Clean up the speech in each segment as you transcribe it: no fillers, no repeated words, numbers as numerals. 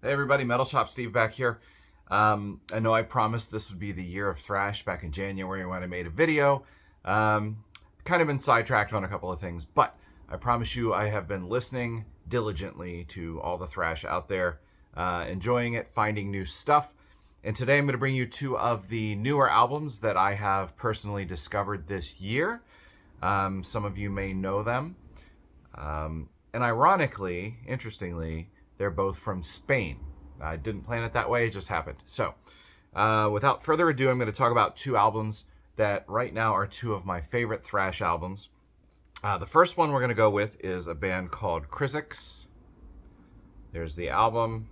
Hey everybody, Metal Shop Steve back here. I know I promised this would be the year of Thrash back in January when I made a video. Kind of been sidetracked on a couple of things, but I promise you I have been listening diligently to all the Thrash out there, enjoying it, finding new stuff. And today I'm going to bring you two of the newer albums that I have personally discovered this year. Some of you may know them. And ironically, interestingly, they're both from Spain. I didn't plan it that way, it just happened. So, without further ado, I'm going to talk about two albums that right now are two of my favorite thrash albums. The first one we're going to go with is a band called Crisix. There's the album,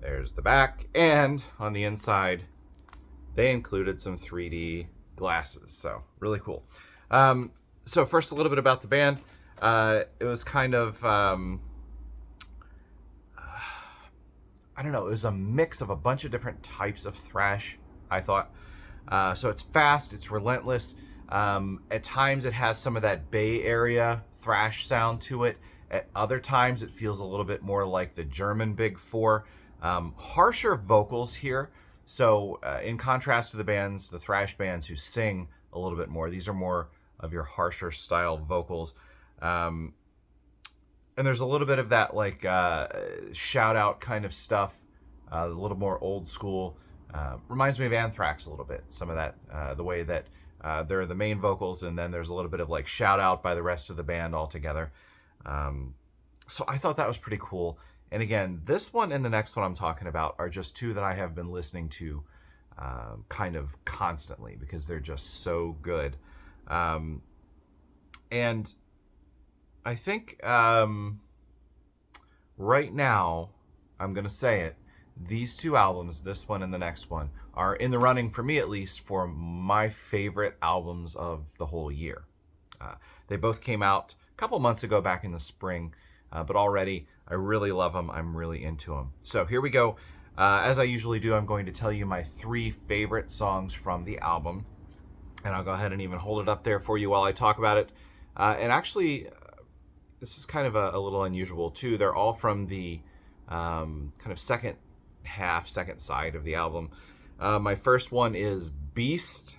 there's the back, and on the inside, they included some 3D glasses. So, really cool. So first, a little bit about the band. It was kind of... I don't know, it was a mix of a bunch of different types of thrash, I thought. So it's fast, it's relentless. At times it has some of that Bay Area thrash sound to it. At other times it feels a little bit more like the German Big Four. Harsher vocals here. So in contrast to the thrash bands who sing a little bit more, these are more of your harsher style vocals. And there's a little bit of that like shout out kind of stuff, a little more old school. Reminds me of Anthrax a little bit. Some of that, the way that they're the main vocals, and then there's a little bit of like shout out by the rest of the band all together. So I thought that was pretty cool. And again, this one and the next one I'm talking about are just two that I have been listening to kind of constantly because they're just so good. And I think right now, I'm going to say it, these two albums, this one and the next one, are in the running, for me at least, for my favorite albums of the whole year. They both came out a couple months ago back in the spring, but already I really love them. I'm really into them. So here we go. As I usually do, I'm going to tell you my three favorite songs from the album. And I'll go ahead and even hold it up there for you while I talk about it. And actually... this is kind of a little unusual too. They're all from the kind of second side of the album. My first one is Beast,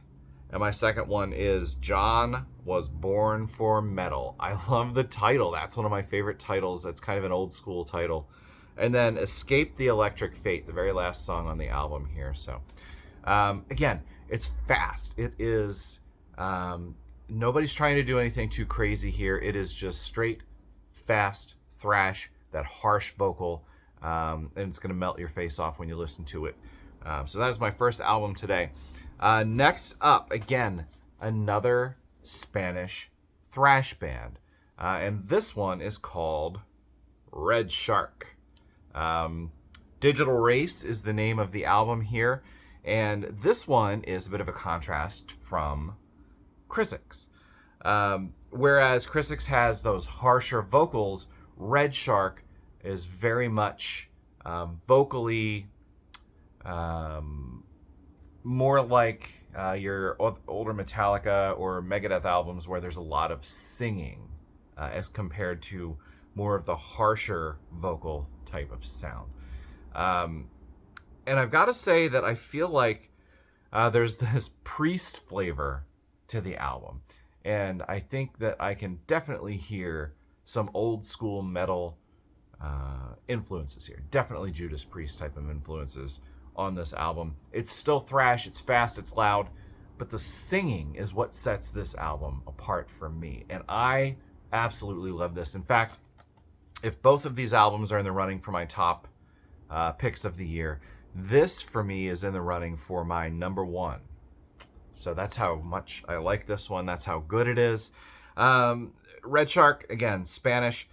and my second one is John Was Born for Metal. I love the title. That's one of my favorite titles. That's kind of an old school title. And then Escape the Electric Fate, the very last song on the album here. So again, it's fast. It is... nobody's trying to do anything too crazy here. It is just straight fast thrash, that harsh vocal, and it's going to melt your face off when you listen to it. So that is my first album today. Next up, again, another Spanish thrash band, and this one is called Redshark. Digital Race is the name of the album here, and this one is a bit of a contrast from Crisix. Whereas Crisix has those harsher vocals, Redshark is very much vocally more like your older Metallica or Megadeth albums where there's a lot of singing as compared to more of the harsher vocal type of sound. And I've got to say that I feel like there's this Priest flavor to the album. And I think that I can definitely hear some old school metal influences here. Definitely Judas Priest type of influences on this album. It's still thrash, it's fast, it's loud, but the singing is what sets this album apart for me. And I absolutely love this. In fact, if both of these albums are in the running for my top picks of the year, this for me is in the running for my number one. So that's how much I like this one. That's how good it is. Redshark, again, Spanish.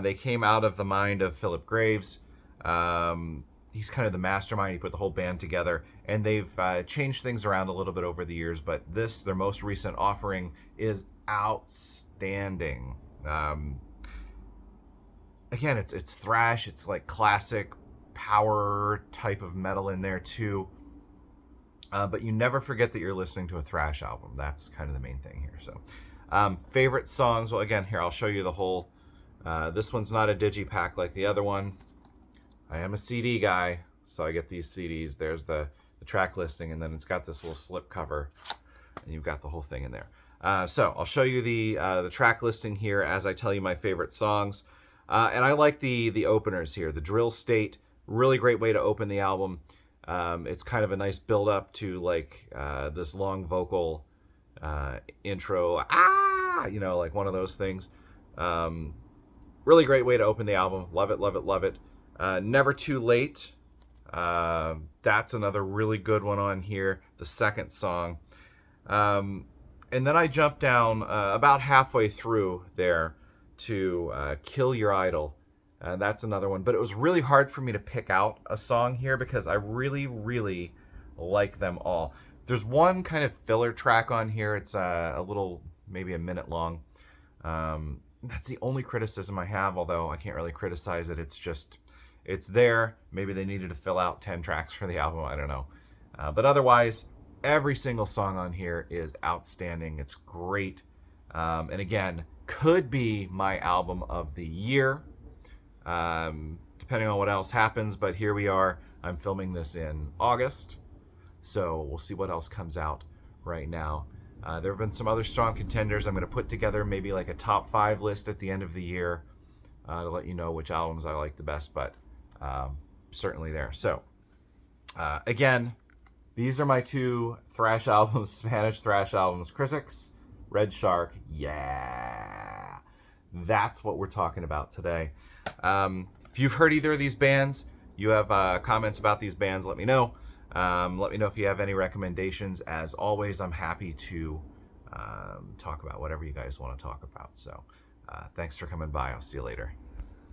They came out of the mind of Philip Graves. He's kind of the mastermind. He put the whole band together. And they've changed things around a little bit over the years. But this, their most recent offering, is outstanding. Again, it's thrash. It's like classic power type of metal in there too. But you never forget that you're listening to a thrash album. That's kind of the main thing here. So, favorite songs. Well, again, here, I'll show you the whole. This one's not a digipack like the other one. I am a CD guy, so I get these CDs. There's the track listing, and then it's got this little slip cover, and you've got the whole thing in there. So I'll show you the track listing here as I tell you my favorite songs. And I like the openers here. The Drill State, really great way to open the album. It's kind of a nice build up to like this long vocal intro, like one of those things. Really great way to open the album. Love it, love it, love it. Never Too Late. That's another really good one on here. The second song. And then I jumped down about halfway through there to Kill Your Idol. That's another one. But it was really hard for me to pick out a song here because I really, really like them all. There's one kind of filler track on here. It's a little, maybe a minute long. That's the only criticism I have, although I can't really criticize it. It's just, it's there. Maybe they needed to fill out 10 tracks for the album. I don't know. But otherwise, every single song on here is outstanding. It's great. And again, could be my album of the year, depending on what else happens. But here we are. I'm filming this in August, so we'll see what else comes out right now. There have been some other strong contenders. I'm going to put together maybe like a top 5 list at the end of the year to let you know which albums I like the best, but certainly there. So again, these are my 2 thrash albums, Spanish thrash albums, Crisix, Redshark. Yeah, that's what we're talking about today. If you've heard either of these bands, you have comments about these bands, let me know. Let me know if you have any recommendations. As always, I'm happy to talk about whatever you guys want to talk about. So thanks for coming by. I'll see you later.